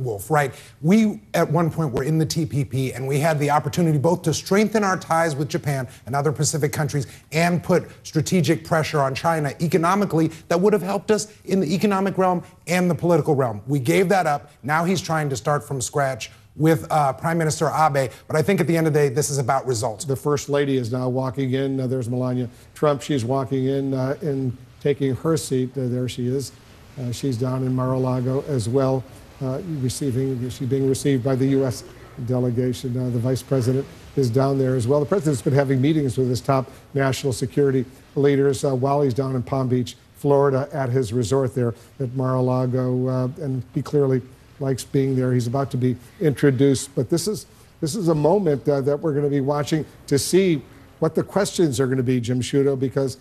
Wolf, right? We, at one point, were in the TPP, and we had the opportunity both to strengthen our ties with Japan and other Pacific countries and put strategic pressure on China economically that would have helped us in the economic realm and the political realm. We gave that up. Now he's trying to start from scratch with Prime Minister Abe. But I think at the end of the day, this is about results. The First Lady is now walking in. There's Melania Trump. She's walking in and taking her seat. There she is. She's down in Mar-a-Lago as well. She's being received by the U.S. delegation. The vice president is down there as well. The president's been having meetings with his top national security leaders while he's down in Palm Beach, Florida, at his resort there at Mar-a-Lago, and he clearly likes being there. He's about to be introduced, but this is a moment that we're going to be watching to see what the questions are going to be, Jim Sciutto, because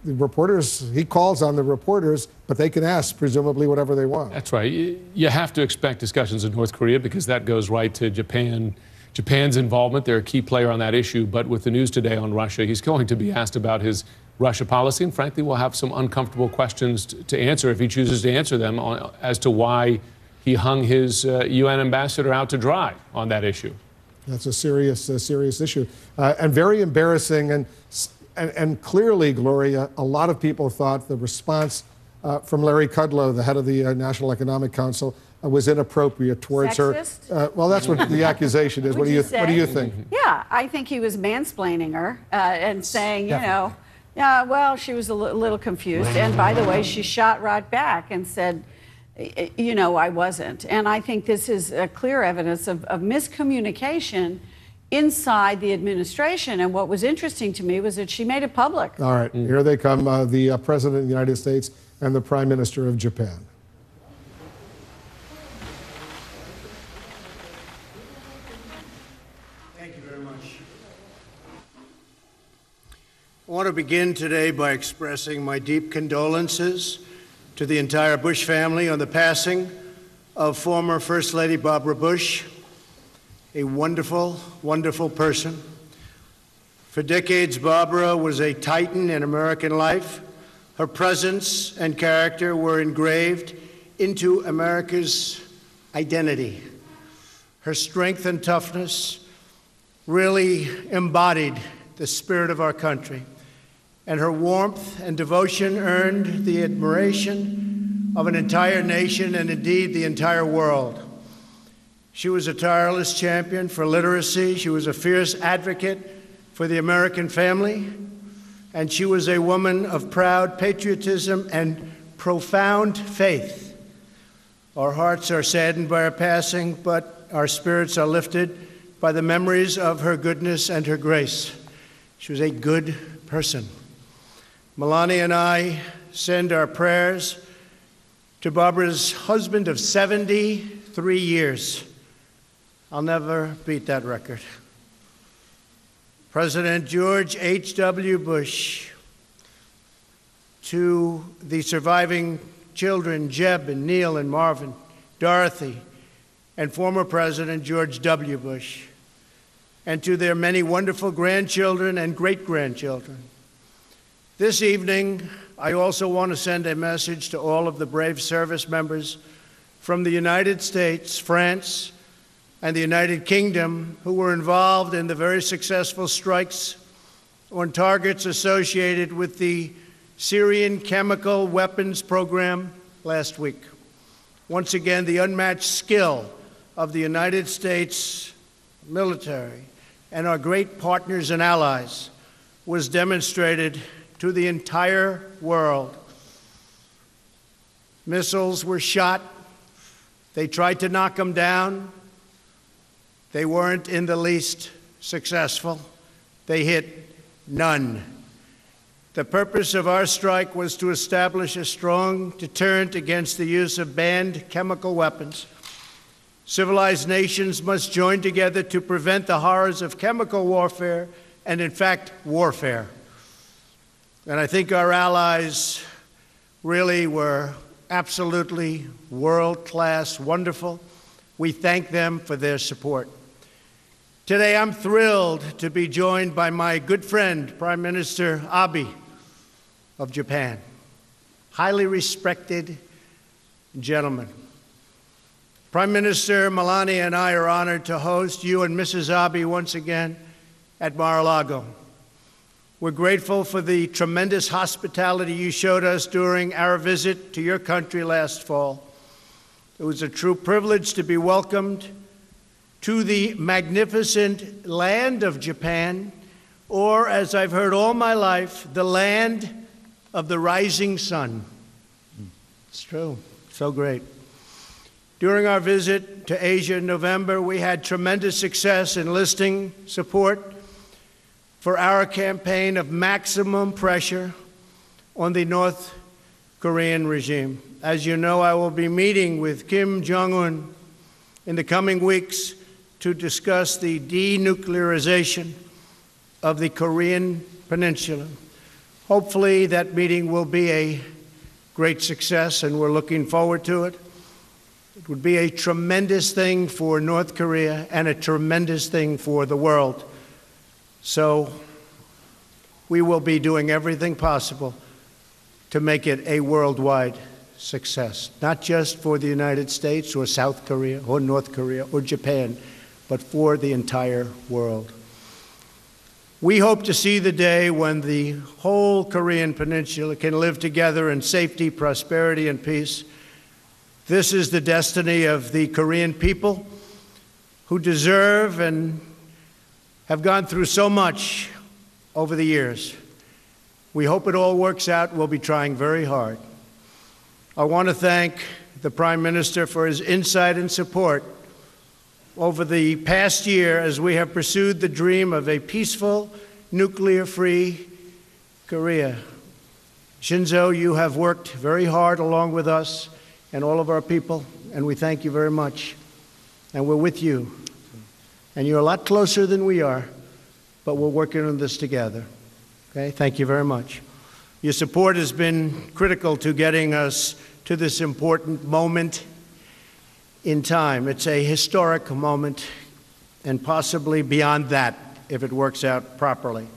the reporters, he calls on the reporters, but they can ask presumably whatever they want. That's right. You have to expect discussions in North Korea because that goes right to Japan. Japan's involvement, they're a key player on that issue, but with the news today on Russia, he's going to be asked about his Russia policy, and frankly, we'll have some uncomfortable questions to answer if he chooses to answer them as to why he hung his UN ambassador out to dry on that issue. That's a serious issue, and very embarrassing. And clearly, Gloria, a lot of people thought the response from Larry Kudlow, the head of the National Economic Council, was inappropriate towards Sexist? her. Well, that's what the accusation is. What do you think? Yeah, I think he was mansplaining her and saying, you know, yeah, well, she was a little confused. And by the way, she shot right back and said, you know, I wasn't. And I think this is a clear evidence of miscommunication inside the administration. And what was interesting to me was that she made it public. All right, here they come, the President of the United States and the Prime Minister of Japan. Thank you very much. I want to begin today by expressing my deep condolences to the entire Bush family on the passing of former First Lady Barbara Bush, a wonderful, wonderful person. For decades, Barbara was a titan in American life. Her presence and character were engraved into America's identity. Her strength and toughness really embodied the spirit of our country, and her warmth and devotion earned the admiration of an entire nation and indeed the entire world. She was a tireless champion for literacy. She was a fierce advocate for the American family. And she was a woman of proud patriotism and profound faith. Our hearts are saddened by her passing, but our spirits are lifted by the memories of her goodness and her grace. She was a good person. Melania and I send our prayers to Barbara's husband of 73 years. I'll never beat that record. President George H.W. Bush, to the surviving children, Jeb and Neil and Marvin, Dorothy, and former President George W. Bush, and to their many wonderful grandchildren and great-grandchildren. This evening, I also want to send a message to all of the brave service members from the United States, France, and the United Kingdom who were involved in the very successful strikes on targets associated with the Syrian chemical weapons program last week. Once again, the unmatched skill of the United States military and our great partners and allies was demonstrated to the entire world. Missiles were shot. They tried to knock them down. They weren't in the least successful. They hit none. The purpose of our strike was to establish a strong deterrent against the use of banned chemical weapons. Civilized nations must join together to prevent the horrors of chemical warfare and, in fact, warfare. And I think our allies really were absolutely world-class, wonderful. We thank them for their support. Today, I'm thrilled to be joined by my good friend, Prime Minister Abe of Japan, highly respected gentleman. Prime Minister Melania and I are honored to host you and Mrs. Abe once again at Mar-a-Lago. We're grateful for the tremendous hospitality you showed us during our visit to your country last fall. It was a true privilege to be welcomed to the magnificent land of Japan, or, as I've heard all my life, the land of the rising sun. It's true. So great. During our visit to Asia in November, we had tremendous success enlisting support for our campaign of maximum pressure on the North Korean regime. As you know, I will be meeting with Kim Jong-un in the coming weeks to discuss the denuclearization of the Korean Peninsula. Hopefully, that meeting will be a great success, and we're looking forward to it. It would be a tremendous thing for North Korea and a tremendous thing for the world. So we will be doing everything possible to make it a worldwide success, not just for the United States or South Korea or North Korea or Japan, but for the entire world. We hope to see the day when the whole Korean Peninsula can live together in safety, prosperity, and peace. This is the destiny of the Korean people, who deserve and have gone through so much over the years. We hope it all works out. We'll be trying very hard. I want to thank the Prime Minister for his insight and support over the past year as we have pursued the dream of a peaceful, nuclear-free Korea. Shinzo, you have worked very hard along with us and all of our people, and we thank you very much. And we're with you. And you're a lot closer than we are, but we're working on this together. Okay? Thank you very much. Your support has been critical to getting us to this important moment in time. It's a historic moment, and possibly beyond that, if it works out properly.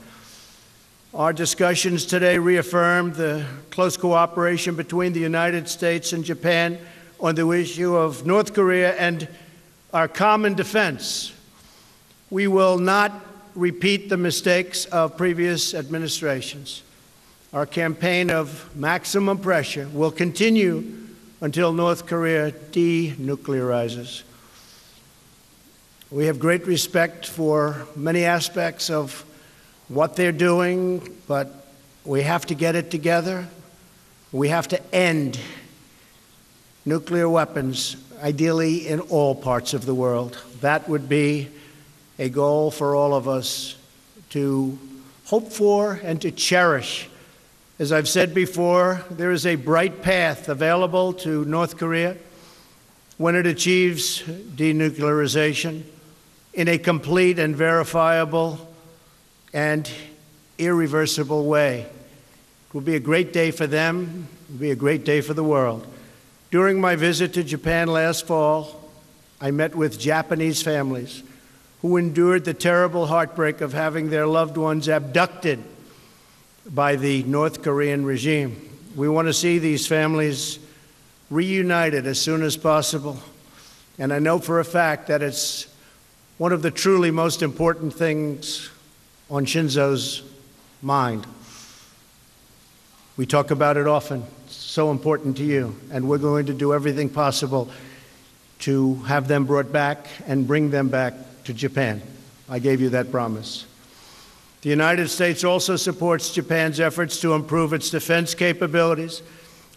Our discussions today reaffirmed the close cooperation between the United States and Japan on the issue of North Korea and our common defense. We will not repeat the mistakes of previous administrations. Our campaign of maximum pressure will continue until North Korea denuclearizes. We have great respect for many aspects of what they're doing, but we have to get it together. We have to end nuclear weapons, ideally in all parts of the world. That would be a goal for all of us to hope for and to cherish. As I've said before, there is a bright path available to North Korea when it achieves denuclearization in a complete and verifiable and irreversible way. It will be a great day for them. It will be a great day for the world. During my visit to Japan last fall, I met with Japanese families who endured the terrible heartbreak of having their loved ones abducted by the North Korean regime. We want to see these families reunited as soon as possible. And I know for a fact that it's one of the truly most important things on Shinzo's mind. We talk about it often. It's so important to you. And we're going to do everything possible to have them brought back and bring them back to Japan. I gave you that promise. The United States also supports Japan's efforts to improve its defense capabilities,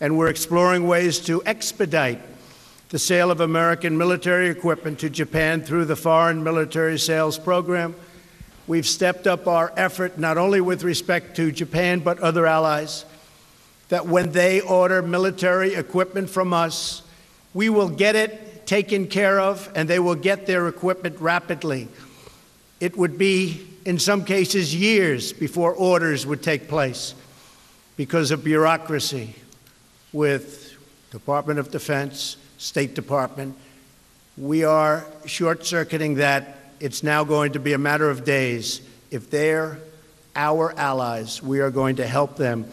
and we're exploring ways to expedite the sale of American military equipment to Japan through the Foreign Military Sales Program. We've stepped up our effort, not only with respect to Japan, but other allies, that when they order military equipment from us, we will get it taken care of, and they will get their equipment rapidly. It would be, in some cases, years before orders would take place because of bureaucracy with Department of Defense, State Department. We are short-circuiting that. It's now going to be a matter of days. If they're our allies, we are going to help them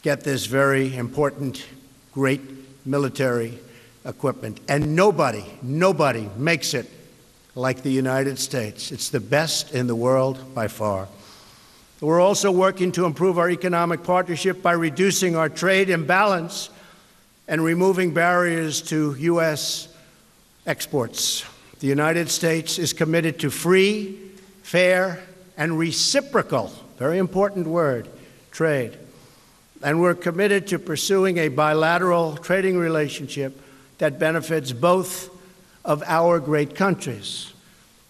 get this very important, great military equipment. And nobody makes it like the United States. It's the best in the world by far. We're also working to improve our economic partnership by reducing our trade imbalance and removing barriers to U.S. exports. The United States is committed to free, fair, and reciprocal, very important word, trade. And we're committed to pursuing a bilateral trading relationship that benefits both of our great countries.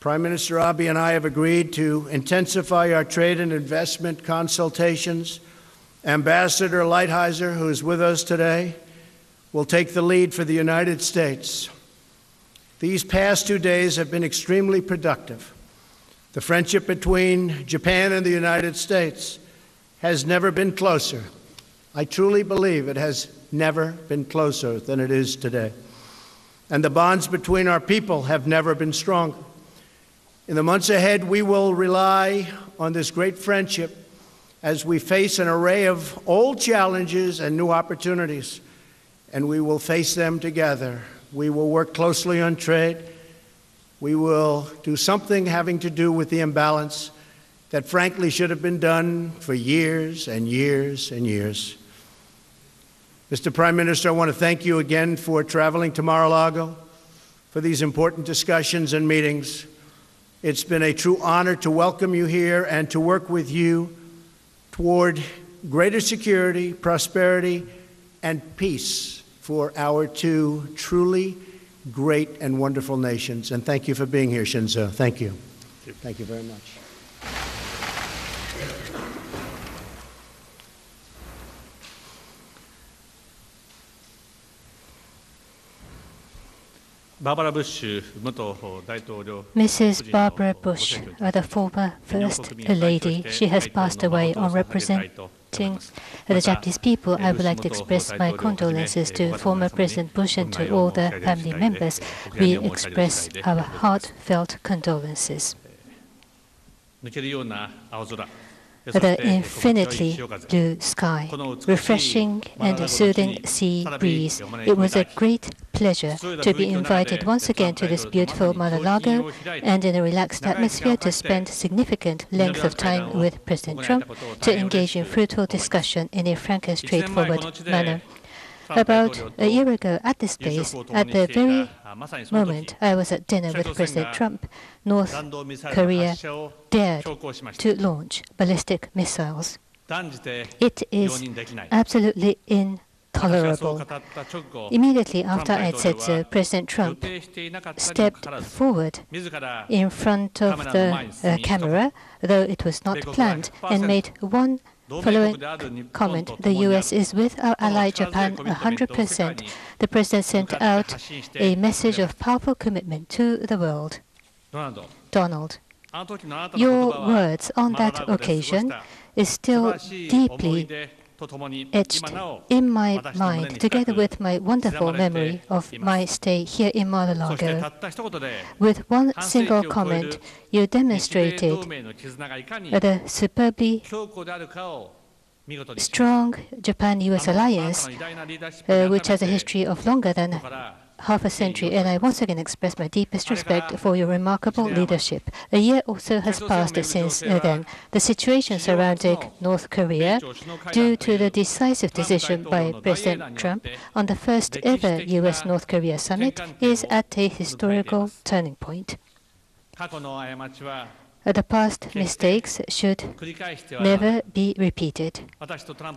Prime Minister Abe and I have agreed to intensify our trade and investment consultations. Ambassador Lighthizer, who is with us today, will take the lead for the United States. These past 2 days have been extremely productive. The friendship between Japan and the United States has never been closer. I truly believe it has never been closer than it is today. And the bonds between our people have never been stronger. In the months ahead, we will rely on this great friendship as we face an array of old challenges and new opportunities, and we will face them together. We will work closely on trade. We will do something having to do with the imbalance that frankly should have been done for years and years and years. Mr. Prime Minister, I want to thank you again for traveling to Mar-a-Lago for these important discussions and meetings. It's been a true honor to welcome you here and to work with you toward greater security, prosperity, and peace for our two truly great and wonderful nations. And thank you for being here, Shinzo. Thank you. Thank you very much. Mrs. Barbara Bush, the former First Lady, she has passed away. On representing the Japanese people, I would like to express my condolences to former President Bush and to all the family members. We express our heartfelt condolences. The infinitely blue sky, refreshing and soothing sea breeze. It was a great pleasure to be invited once again to this beautiful Mar-a-Lago and in a relaxed atmosphere to spend significant length of time with President Trump to engage in fruitful discussion in a frank and straightforward manner. About a year ago at this place, at the very moment I was at dinner with President Trump, North Korea dared to launch ballistic missiles. It is absolutely intolerable. Immediately after I had said so, President Trump stepped forward in front of the camera, though it was not planned, and made one following comment: the U.S. is with our ally Japan 100%. The President sent out a message of powerful commitment to the world. Donald, your words on that occasion is still deeply etched in my mind, together with my wonderful memory of my stay here in Mar-a-Lago. With one single comment, you demonstrated the superbly strong Japan-US alliance, which has a history of longer than half a century, and I once again express my deepest respect for your remarkable leadership. A year also has passed since then. The situation surrounding North Korea, due to the decisive decision by President Trump on the first ever U.S.-North Korea summit, is at a historical turning point. The past mistakes should never be repeated.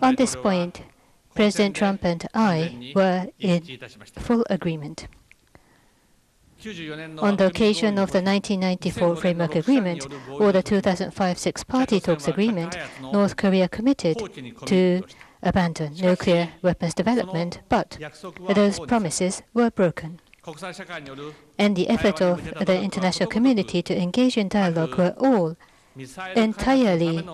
On this point, President Trump and I were in full agreement. On the occasion of the 1994 Framework Agreement or the 2005 Six-Party Talks Agreement, North Korea committed to abandon nuclear weapons development, but those promises were broken. And the effort of the international community to engage in dialogue were all entirely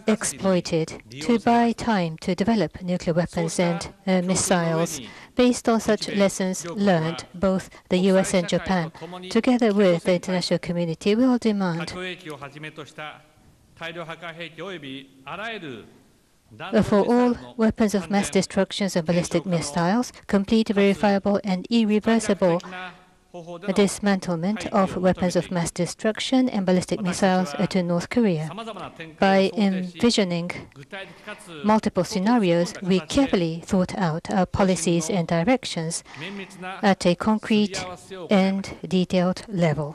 exploited to buy time to develop nuclear weapons and missiles. Based on such lessons learned, both the U.S. and Japan, together with the international community, will demand for all weapons of mass destruction and ballistic missiles, complete, verifiable, and irreversible dismantlement of weapons of mass destruction and ballistic missiles to North Korea. By envisioning multiple scenarios, we carefully thought out our policies and directions at a concrete and detailed level.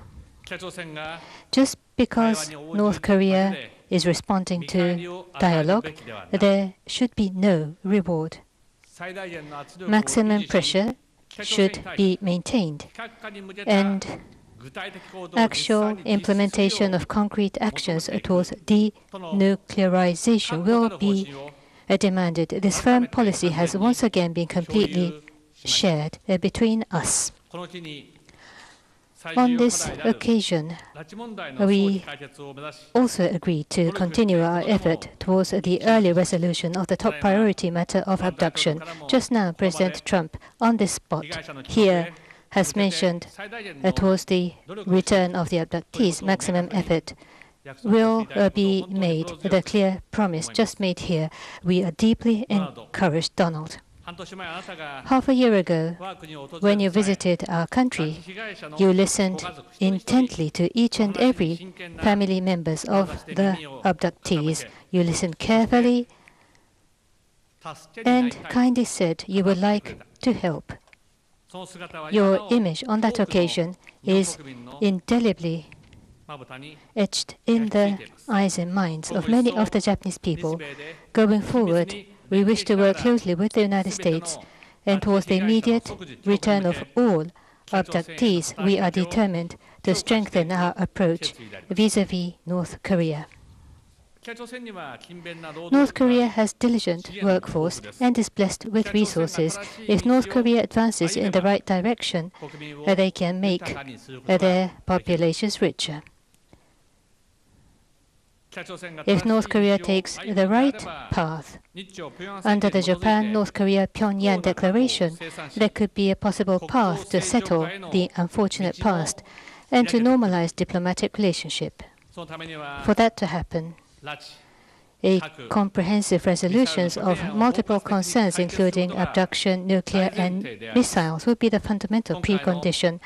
Just because North Korea is responding to dialogue, there should be no reward. Maximum pressure should be maintained, and actual implementation of concrete actions towards denuclearization will be demanded. This firm policy has once again been completely shared between us. On this occasion, we also agreed to continue our effort towards the early resolution of the top priority matter of abduction. Just now, President Trump, on this spot here, has mentioned towards the return of the abductees, maximum effort will be made. The clear promise just made here. We are deeply encouraged, Donald. Half a year ago, when you visited our country, you listened intently to each and every family members of the abductees. You listened carefully and kindly said you would like to help. Your image on that occasion is indelibly etched in the eyes and minds of many of the Japanese people. Going forward, we wish to work closely with the United States, and towards the immediate return of all abductees, we are determined to strengthen our approach vis-à-vis North Korea. North Korea has diligent workforce and is blessed with resources. If North Korea advances in the right direction, they can make their populations richer. If North Korea takes the right path, under the Japan-North Korea-Pyongyang Declaration, there could be a possible path to settle the unfortunate past and to normalize diplomatic relationship. For that to happen, a comprehensive resolutions of multiple concerns, including abduction, nuclear, and missiles, would be the fundamental precondition.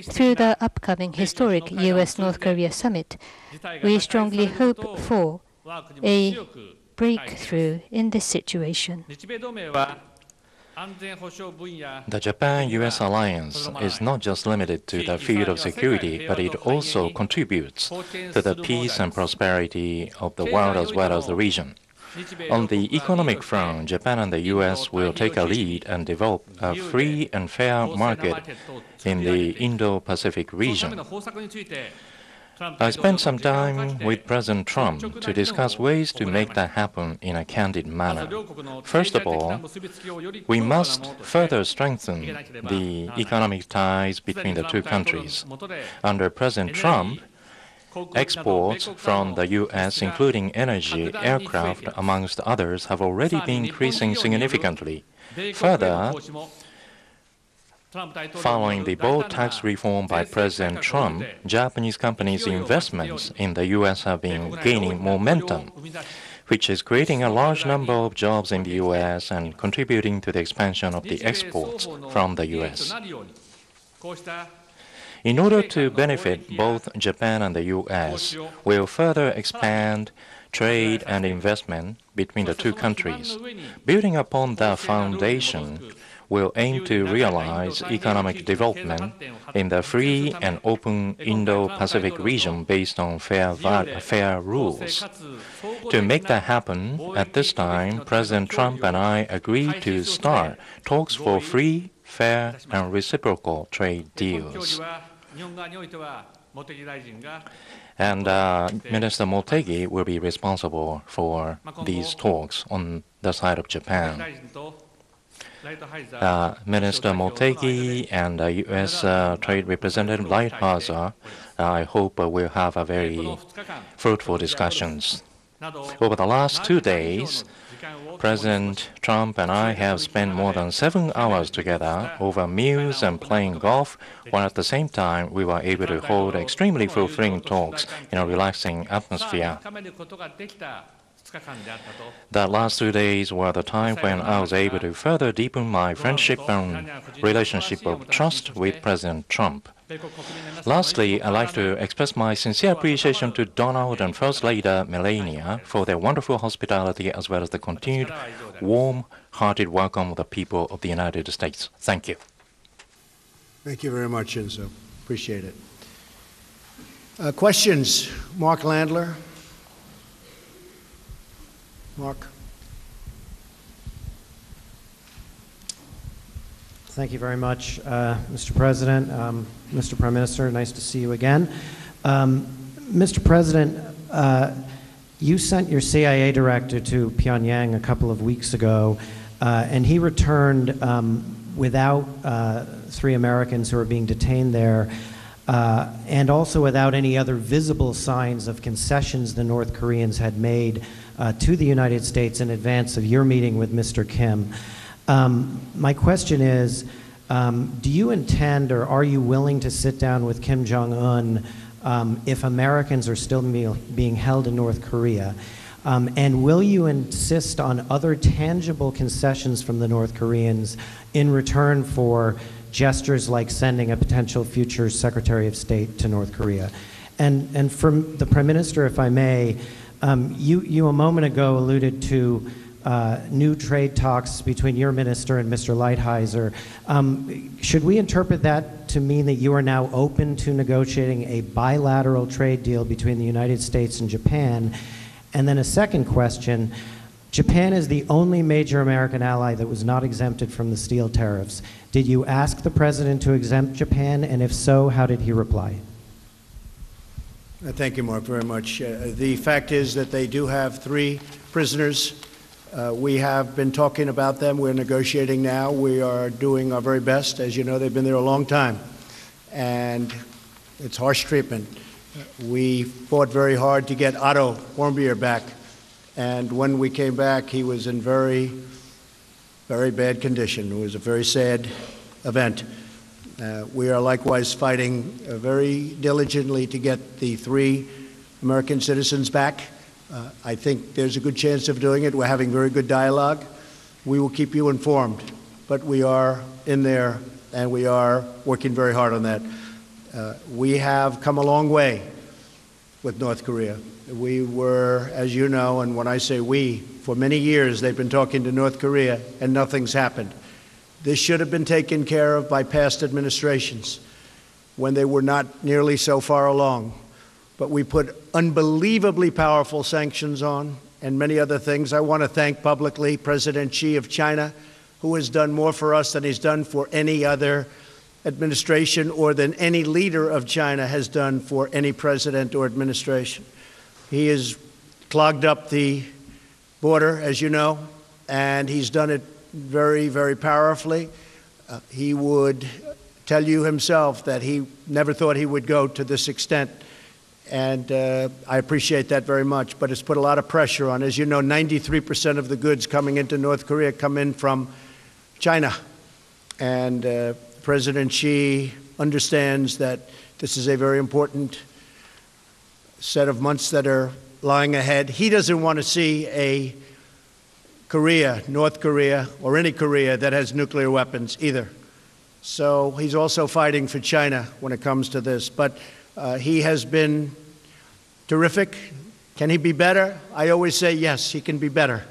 Through the upcoming historic U.S.-North Korea summit, we strongly hope for a breakthrough in this situation. The Japan-US alliance is not just limited to the field of security, but it also contributes to the peace and prosperity of the world as well as the region. On the economic front, Japan and the US will take a lead and develop a free and fair market in the Indo-Pacific region. I spent some time with President Trump to discuss ways to make that happen in a candid manner. First of all, we must further strengthen the economic ties between the two countries. Under President Trump, exports from the U.S., including energy, aircraft, amongst others, have already been increasing significantly. Further, following the bold tax reform by President Trump, Japanese companies' investments in the U.S. have been gaining momentum, which is creating a large number of jobs in the U.S. and contributing to the expansion of the exports from the U.S. In order to benefit both Japan and the U.S., we'll further expand trade and investment between the two countries. Building upon that foundation, will aim to realize economic development in the free and open Indo-Pacific region based on fair rules. To make that happen, at this time, President Trump and I agreed to start talks for free, fair, and reciprocal trade deals. And Minister Motegi will be responsible for these talks on the side of Japan. Minister Motegi and U.S. Trade Representative Lighthizer, I hope will have a very fruitful discussions. Over the last 2 days, President Trump and I have spent more than 7 hours together over meals and playing golf, while at the same time we were able to hold extremely fulfilling talks in a relaxing atmosphere. The last 2 days were the time when I was able to further deepen my friendship and relationship of trust with President Trump. Lastly, I'd like to express my sincere appreciation to Donald and First Lady Melania for their wonderful hospitality as well as the continued warm-hearted welcome of the people of the United States. Thank you. Thank you very much, Shinzo. Appreciate it. Questions? Mark Landler. Mark. Thank you very much, Mr. President. Mr. Prime Minister, nice to see you again. Mr. President, you sent your CIA director to Pyongyang a couple of weeks ago, and he returned without 3 Americans who are being detained there, and also without any other visible signs of concessions the North Koreans had made to the United States in advance of your meeting with Mr. Kim. My question is, do you intend or are you willing to sit down with Kim Jong-un if Americans are still being held in North Korea? And will you insist on other tangible concessions from the North Koreans in return for gestures like sending a potential future Secretary of State to North Korea? And from the Prime Minister, if I may, you a moment ago alluded to new trade talks between your minister and Mr. Lighthizer. Should we interpret that to mean that you are now open to negotiating a bilateral trade deal between the United States and Japan? And then a second question, Japan is the only major American ally that was not exempted from the steel tariffs. Did you ask the President to exempt Japan, and if so, how did he reply? Thank you, Mark, very much. The fact is that they do have 3 prisoners. We have been talking about them. We're negotiating now. We are doing our very best. As you know, they've been there a long time, and it's harsh treatment. We fought very hard to get Otto Warmbier back, and when we came back, he was in very, very bad condition. It was a very sad event. We are likewise fighting very diligently to get the 3 American citizens back. I think there's a good chance of doing it. We're having very good dialogue. We will keep you informed, but we are in there and we are working very hard on that. We have come a long way with North Korea. We were, as you know, and when I say we, for many years they've been talking to North Korea and nothing's happened. This should have been taken care of by past administrations when they were not nearly so far along. But we put unbelievably powerful sanctions on and many other things. I want to thank publicly President Xi of China, who has done more for us than he's done for any other administration or than any leader of China has done for any president or administration. He has clogged up the border, as you know, and he's done it very, very powerfully. He would tell you himself that he never thought he would go to this extent. And I appreciate that very much, but it's put a lot of pressure on. As you know, 93% of the goods coming into North Korea come in from China. And President Xi understands that this is a very important set of months that are lying ahead. He doesn't want to see a Korea, North Korea, or any Korea that has nuclear weapons either. So he's also fighting for China when it comes to this. But he has been terrific. Can he be better? I always say, yes, he can be better.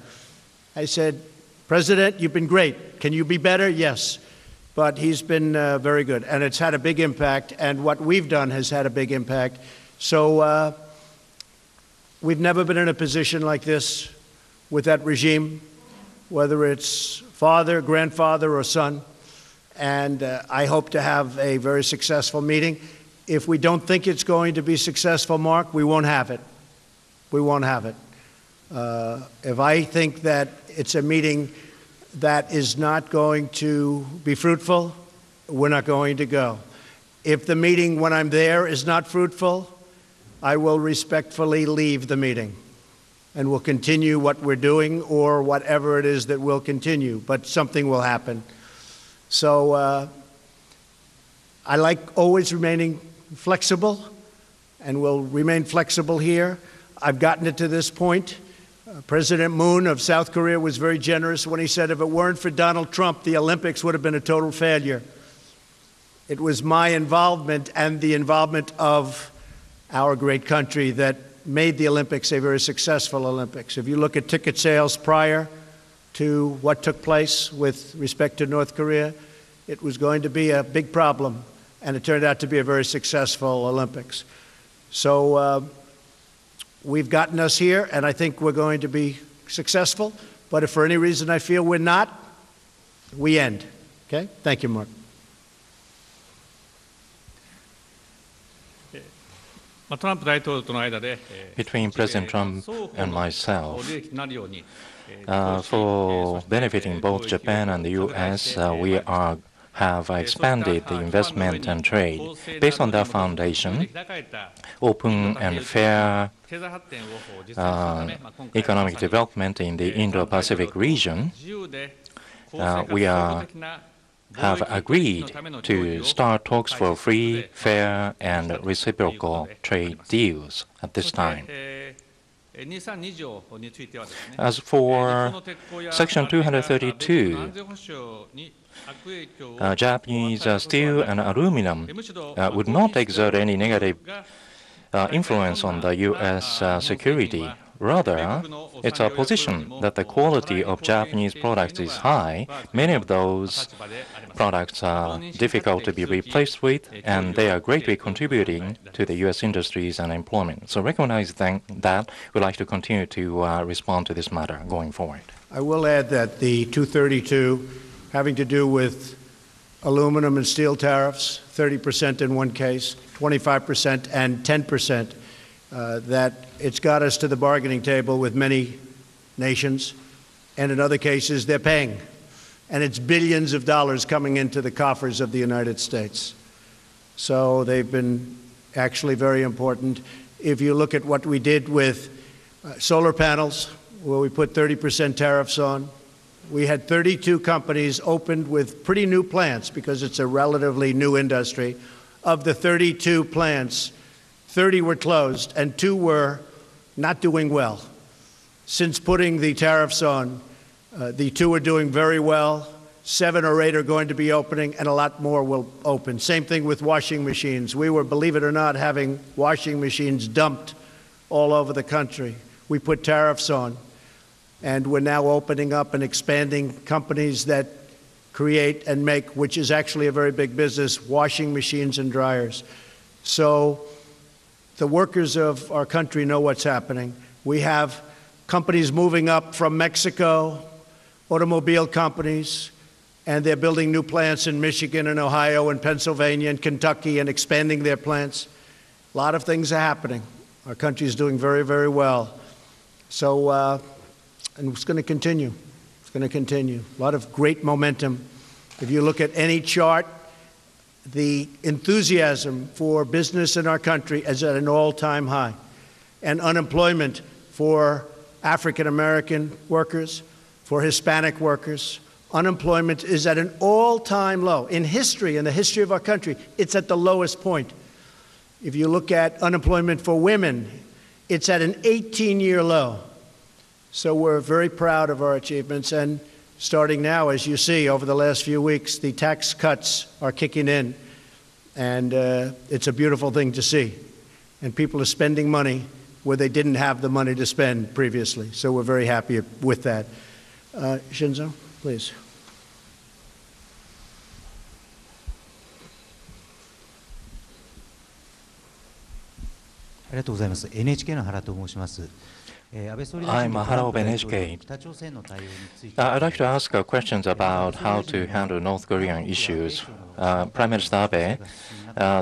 I said, President, you've been great. Can you be better? Yes. But he's been very good, and it's had a big impact, and what we've done has had a big impact. So we've never been in a position like this with that regime, whether it's father, grandfather, or son, and I hope to have a very successful meeting. If we don't think it's going to be successful, Mark, we won't have it. We won't have it. If I think that it's a meeting that is not going to be fruitful, we're not going to go. If the meeting when I'm there is not fruitful, I will respectfully leave the meeting and we'll continue what we're doing or whatever it is that we'll continue, but something will happen. So I like always remaining flexible, and will remain flexible here. I've gotten it to this point. President Moon of South Korea was very generous when he said if it weren't for Donald Trump, the Olympics would have been a total failure. It was my involvement and the involvement of our great country that made the Olympics a very successful Olympics. If you look at ticket sales prior to what took place with respect to North Korea, it was going to be a big problem, and it turned out to be a very successful Olympics. So we've gotten us here, and I think we're going to be successful. But if for any reason I feel we're not, we end. Okay? Thank you, Mark. Between President Trump and myself, for benefiting both Japan and the U.S., we have expanded the investment and trade. Based on that foundation, open and fair economic development in the Indo-Pacific region, we have agreed to start talks for free, fair, and reciprocal trade deals at this time. As for Section 232, Japanese steel and aluminum would not exert any negative influence on the U.S. security. Rather, it's our position that the quality of Japanese products is high. Many of those products are difficult to be replaced with, and they are greatly contributing to the U.S. industries and employment. So recognizing that, we'd like to continue to respond to this matter going forward. I will add that the 232 having to do with aluminum and steel tariffs, 30% in one case, 25% and 10%, that it's got us to the bargaining table with many nations, and in other cases they're paying. And it's billions of dollars coming into the coffers of the United States. So they've been actually very important. If you look at what we did with solar panels, where we put 30% tariffs on, we had 32 companies opened with pretty new plants because it's a relatively new industry. Of the 32 plants, 30 were closed and 2 were not doing well. Since putting the tariffs on, the 2 are doing very well. 7 or 8 are going to be opening, and a lot more will open. Same thing with washing machines. We were, believe it or not, having washing machines dumped all over the country. We put tariffs on, and we're now opening up and expanding companies that create and make, which is actually a very big business, washing machines and dryers. So the workers of our country know what's happening. We have companies moving up from Mexico, automobile companies, and they're building new plants in Michigan and Ohio and Pennsylvania and Kentucky and expanding their plants. A lot of things are happening. Our country is doing very, very well. So, and it's going to continue. It's going to continue. A lot of great momentum. If you look at any chart, the enthusiasm for business in our country is at an all-time high. And unemployment for African-American workers, for Hispanic workers, unemployment is at an all-time low. In history, in the history of our country, it's at the lowest point. If you look at unemployment for women, it's at an 18-year low. So we're very proud of our achievements, and starting now, as you see, over the last few weeks, the tax cuts are kicking in, and it's a beautiful thing to see. And people are spending money where they didn't have the money to spend previously. So we're very happy with that. Shinzo, please. I'm Hara of NHK. I'd like to ask questions about how to handle North Korean issues. Prime Minister Abe,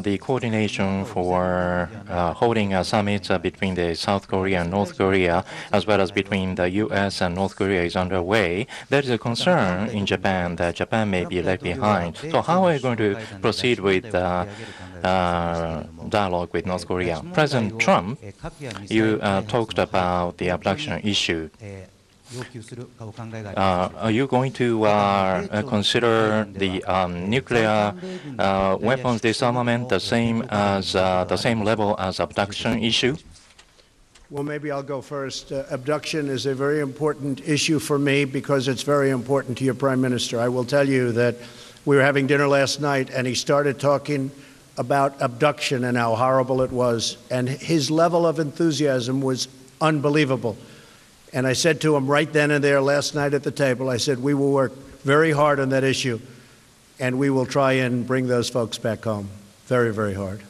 the coordination for holding a summit between the South Korea and North Korea, as well as between the U.S. and North Korea, is underway. There is a concern in Japan that Japan may be left behind. So how are you going to proceed with dialogue with North Korea? President Trump, you talked about the abduction issue. Are you going to consider the nuclear weapons disarmament the same level as abduction issue? Well, maybe I'll go first. Abduction is a very important issue for me because it's very important to your Prime Minister. I will tell you that we were having dinner last night and he started talking about abduction and how horrible it was. And his level of enthusiasm was unbelievable. And I said to him right then and there last night at the table, I said, we will work very hard on that issue and we will try and bring those folks back home. Very, very hard.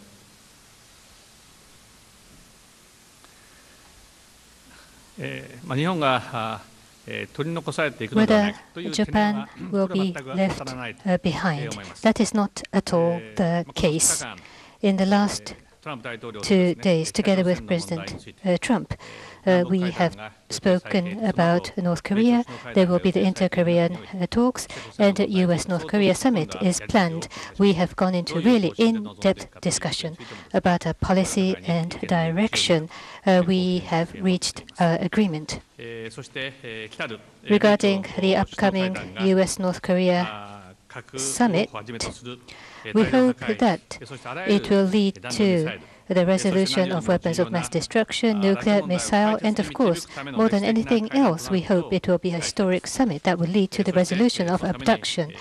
Whether Japan will be left behind, that is not at all the case. In the last 2 days, together with President Trump, we have spoken about North Korea. There will be the inter-Korean talks, and the U.S.-North Korea summit is planned. We have gone into really in-depth discussion about our policy and direction. We have reached agreement. Regarding the upcoming U.S.-North Korea summit, we hope that it will lead to the resolution of weapons of mass destruction, nuclear, missile, and of course, more than anything else, we hope it will be a historic summit that will lead to the resolution of abduction.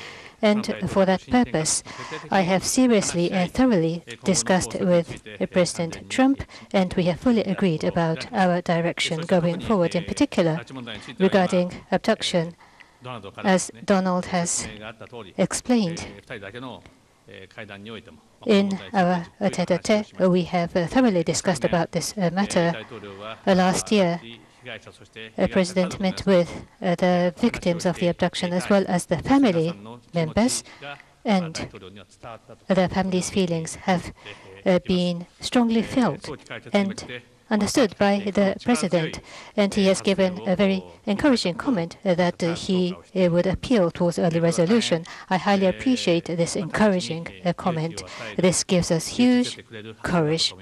And for that purpose, I have seriously and thoroughly discussed with President Trump, and we have fully agreed about our direction going forward, in particular regarding abduction. As Donald has explained, in our tete-a-tete, we have thoroughly discussed about this matter. Last year, the President met with the victims of the abduction as well as the family members, and the family's feelings have been strongly felt and understood by the President, and he has given a very encouraging comment that he would appeal towards early resolution. I highly appreciate this encouraging comment. This gives us huge courage.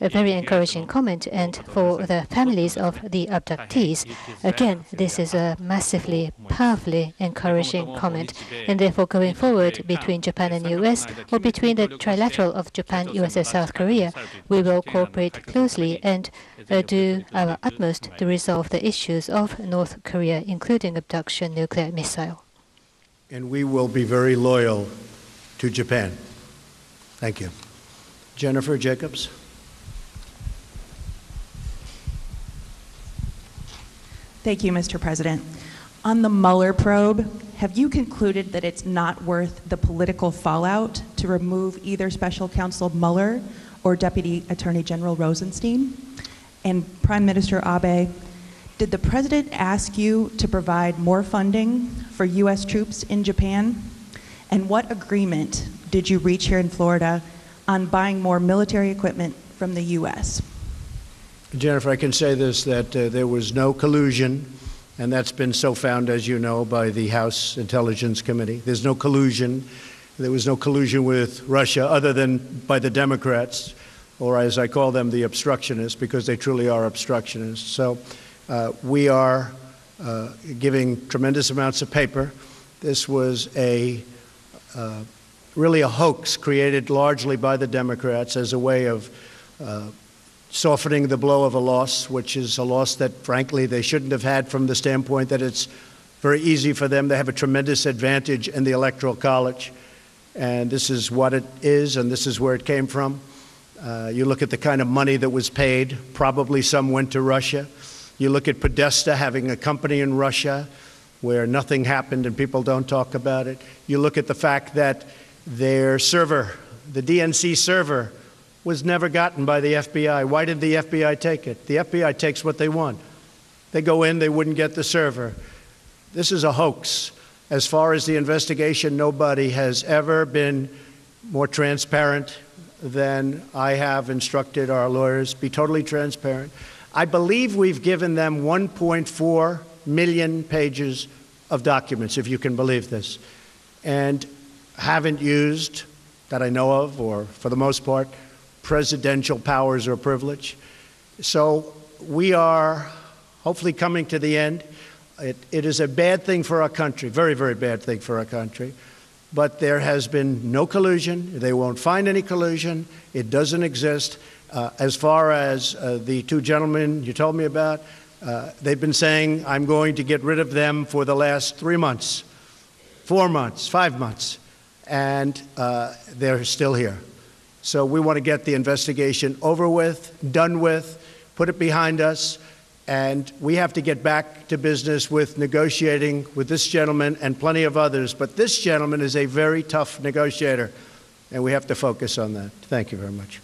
A very encouraging comment, and for the families of the abductees, again, this is a massively, powerfully encouraging comment. And therefore, going forward between Japan and U.S., or between the trilateral of Japan, U.S., and South Korea, we will cooperate closely and do our utmost to resolve the issues of North Korea, including abduction, nuclear, missile. And we will be very loyal to Japan. Thank you. Jennifer Jacobs. Thank you, Mr. President. On the Mueller probe, have you concluded that it's not worth the political fallout to remove either Special Counsel Mueller or Deputy Attorney General Rosenstein? And Prime Minister Abe, did the President ask you to provide more funding for U.S. troops in Japan? And what agreement did you reach here in Florida on buying more military equipment from the U.S.? Jennifer, I can say this, that there was no collusion, and that's been so found, as you know, by the House Intelligence Committee. There's no collusion. There was no collusion with Russia other than by the Democrats, or as I call them, the obstructionists, because they truly are obstructionists. So we are giving tremendous amounts of paper. This was really a hoax created largely by the Democrats as a way of softening the blow of a loss, which is a loss that, frankly, they shouldn't have had from the standpoint that it's very easy for them. They have a tremendous advantage in the Electoral College, and this is what it is, and this is where it came from. You look at the kind of money that was paid. Probably some went to Russia. You look at Podesta having a company in Russia where nothing happened and people don't talk about it. You look at the fact that their server, the DNC server, was never gotten by the FBI. Why did the FBI take it? The FBI takes what they want. They go in, they wouldn't get the server. This is a hoax. As far as the investigation, nobody has ever been more transparent than I have instructed our lawyers. Be totally transparent. I believe we've given them 1.4 million pages of documents, if you can believe this, and haven't used, that I know of, or for the most part, presidential powers or privilege. So we are hopefully coming to the end. It is a bad thing for our country, very, very bad thing for our country. But there has been no collusion. They won't find any collusion. It doesn't exist. As far as the two gentlemen you told me about, they've been saying, I'm going to get rid of them for the last 3 months, 4 months, 5 months, and they're still here. So we want to get the investigation over with, done with, put it behind us, and we have to get back to business with negotiating with this gentleman and plenty of others. But this gentleman is a very tough negotiator, and we have to focus on that. Thank you very much.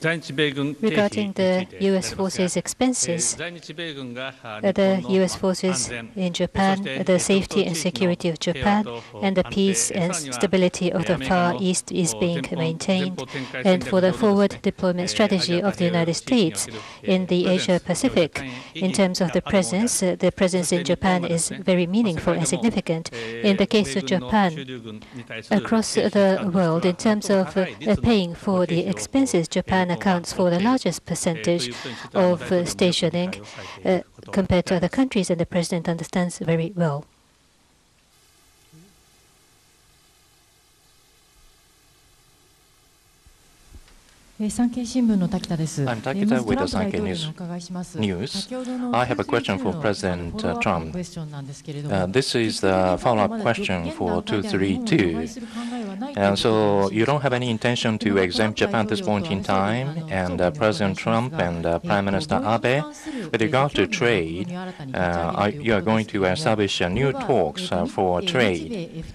Regarding the U.S. forces' expenses, the U.S. forces in Japan, the safety and security of Japan, and the peace and stability of the Far East is being maintained. And for the forward deployment strategy of the United States in the Asia-Pacific, in terms of the presence in Japan is very meaningful and significant. In the case of Japan, across the world, in terms of paying for the expenses, Japan accounts for the largest percentage of stationing compared to other countries, and the President understands very well. I'm Takita with the Sankei News. I have a question for President Trump. This is the follow-up question for 232. And so you don't have any intention to exempt Japan at this point in time, and President Trump and Prime Minister Abe, with regard to trade, you are going to establish new talks for trade.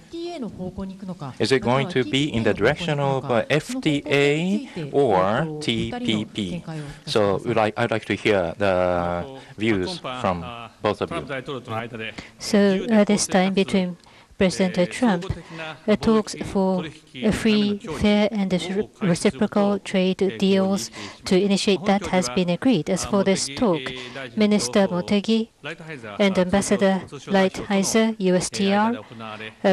Is it going to be in the direction of FTA or TPP? So I'd like to hear the views from both of you. So this time between President Trump talks for free, fair, and reciprocal trade deals to initiate that has been agreed. As for this talk, Minister Motegi and Ambassador Lighthizer, USTR,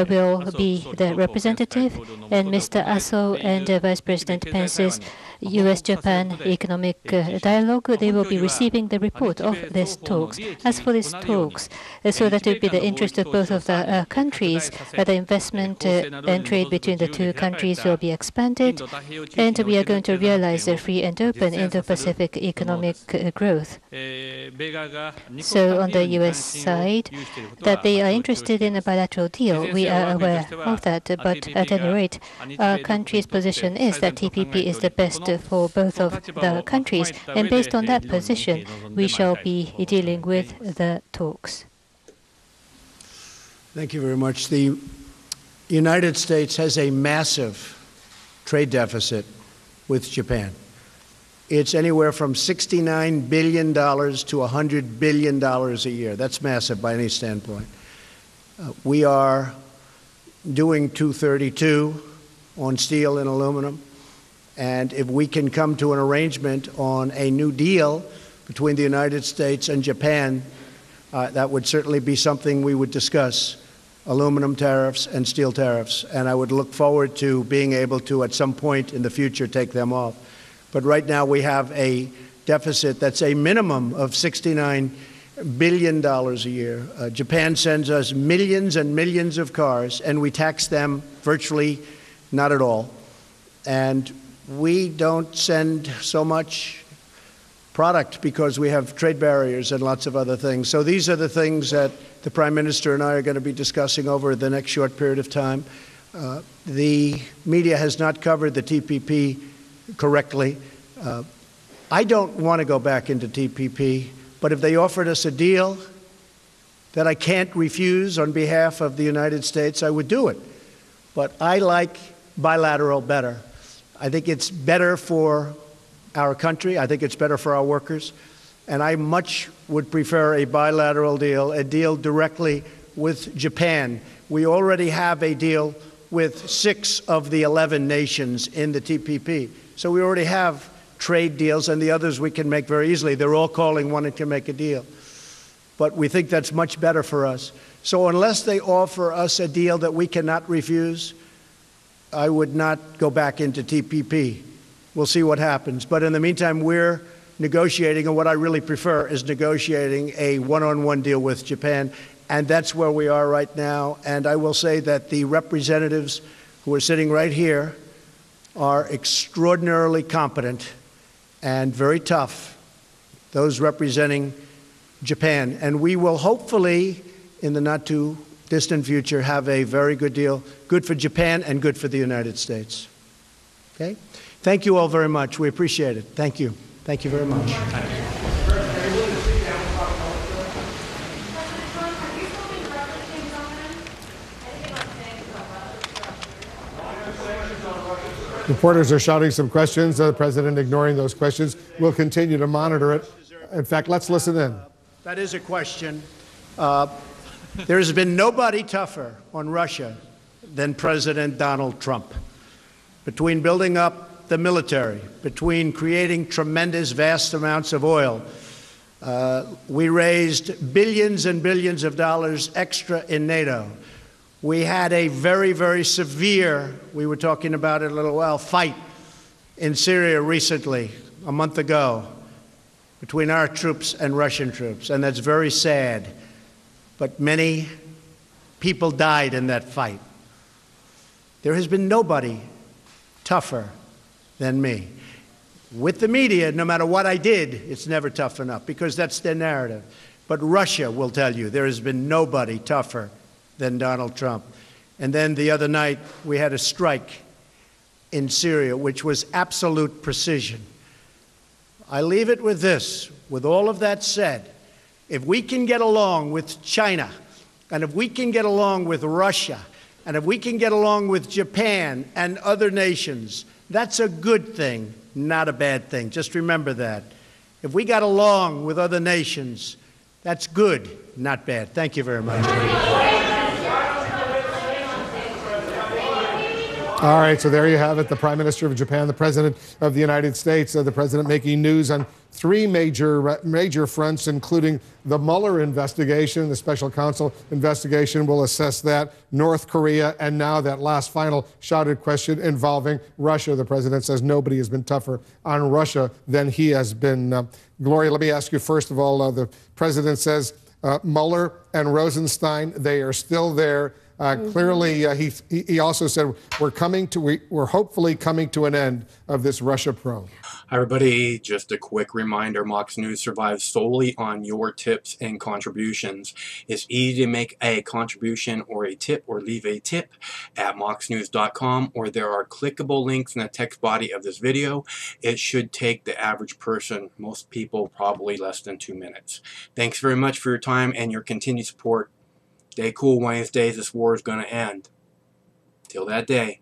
will be the representative, and Mr. Aso and Vice President Pence's U.S.-Japan economic dialogue, they will be receiving the report of these talks. As for these talks, so that it will be the interest of both of the countries, the investment and trade between the two countries will be expanded, and we are going to realize a free and open Indo-Pacific economic growth. So on the U.S. side, that they are interested in a bilateral deal, we are aware of that, but at any rate, our country's position is that TPP is the best for both of the countries, and based on that position, we shall be dealing with the talks. Thank you very much. The United States has a massive trade deficit with Japan. It's anywhere from $69 billion to $100 billion a year. That's massive by any standpoint. We are doing 232 on steel and aluminum. And if we can come to an arrangement on a new deal between the United States and Japan, that would certainly be something we would discuss, aluminum tariffs and steel tariffs. And I would look forward to being able to, at some point in the future, take them off. But right now we have a deficit that's a minimum of $69 billion a year. Japan sends us millions and millions of cars, and we tax them virtually not at all. And we don't send so much product because we have trade barriers and lots of other things. So these are the things that the Prime Minister and I are going to be discussing over the next short period of time. The media has not covered the TPP correctly. I don't want to go back into TPP, but if they offered us a deal that I can't refuse on behalf of the United States, I would do it. But I like bilateral better. I think it's better for our country. I think it's better for our workers. And I much would prefer a bilateral deal, a deal directly with Japan. We already have a deal with 6 of the 11 nations in the TPP. So we already have trade deals, and the others we can make very easily. They're all calling wanting to make a deal. But we think that's much better for us. So unless they offer us a deal that we cannot refuse, I would not go back into TPP. We'll see what happens. But in the meantime, we're negotiating, and what I really prefer is negotiating a one-on-one deal with Japan, and that's where we are right now. And I will say that the representatives who are sitting right here are extraordinarily competent and very tough, those representing Japan. And we will hopefully, in the not too distant future, have a very good deal, good for Japan and good for the United States. Okay? Thank you all very much. We appreciate it. Thank you. Thank you very much. Reporters are shouting some questions. The president ignoring those questions. We'll continue to monitor it. In fact, let's listen in. That is a question. There has been nobody tougher on Russia than President Donald Trump. Between building up the military, between creating tremendous, vast amounts of oil, we raised billions and billions of dollars extra in NATO. We had a very, very severe, we were talking about it a little while, fight in Syria recently, a month ago, between our troops and Russian troops, and that's very sad. But many people died in that fight. There has been nobody tougher than me. With the media, no matter what I did, it's never tough enough, because that's their narrative. But Russia will tell you there has been nobody tougher than Donald Trump. And then the other night, we had a strike in Syria, which was absolute precision. I leave it with this. With all of that said, if we can get along with China, and if we can get along with Russia, and if we can get along with Japan and other nations, that's a good thing, not a bad thing. Just remember that. If we got along with other nations, that's good, not bad. Thank you very much. All right, so there you have it, the Prime Minister of Japan, the President of the United States, the President making news on three major fronts, including the Mueller investigation, the special counsel investigation will assess that, North Korea, and now that last final shouted question involving Russia. The President says nobody has been tougher on Russia than he has been. Gloria, let me ask you, first of all, the President says Mueller and Rosenstein, they are still there. Clearly, he also said we're hopefully coming to an end of this Russia probe. Hi everybody, just a quick reminder, Mox News survives solely on your tips and contributions. It's easy to make a contribution or a tip or leave a tip at moxnews.com, or there are clickable links in the text body of this video. It should take the average person, most people, probably less than 2 minutes. Thanks very much for your time and your continued support. Stay cool, Wednesdays. This war is going to end. Till that day.